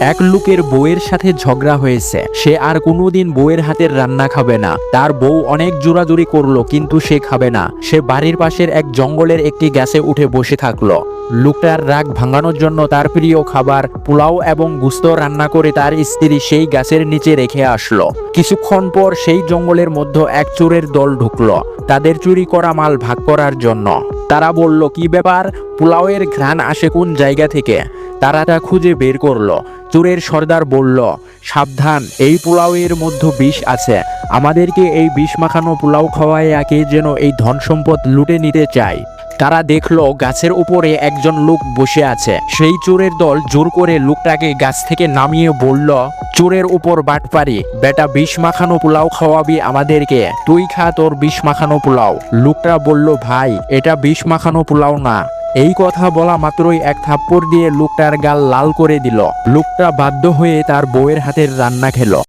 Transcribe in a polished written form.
এক লোকের বউয়ের সাথে ঝগড়া হয়েছে, সে আর কোনোদিন বউয়ের হাতের রান্না খাবে না। তার বউ অনেক জোরাজুরি করলো কিন্তু সে খাবে না। সে বাড়ির পাশের এক জঙ্গলের একটি গাছে উঠে বসে থাকলো। লোকটার রাগ ভাঙানোর জন্য তার প্রিয় খাবার পোলাও এবং গোশত রান্না করে তার স্ত্রী সেই গাছের নিচে রেখে আসলো। কিছুক্ষণ পর সেই জঙ্গলের মধ্যে এক চোরের দল ঢুকলো তাদের চুরি করা মাল ভাগ করার জন্য। তারা বলল, কি ব্যাপার, পোলাওয়ের ঘ্রাণ আসে কোন জায়গা থেকে? তারা তা খুঁজে বের করলো। চোরের সর্দার বলল, সাবধান, এই পোলাওয়ের মধ্যে বিষ আছে। আমাদেরকে এই বিষ মাখানো পোলাও খাওয়াইয়া কে যেন এই ধন সম্পদ লুটে নিতে চায়। তারা দেখলো গাছের উপরে একজন লোক বসে আছে। সেই চোরের দল জোর করে লোকটাকে গাছ থেকে নামিয়ে বলল, চোরের উপর বাটপারি, বেটা বিষ মাখানো পোলাও খাওয়াবি আমাদেরকে, তুই খা তোর বিষ মাখানো পোলাও। লোকটা বলল, ভাই, এটা বিষ মাখানো পোলাও না। এই কথা বলা মাত্রই এক থাপ্পড় দিয়ে লোকটার গাল লাল করে দিল। লোকটা বাধ্য হয়ে তার বউয়ের হাতের রান্না খেলো।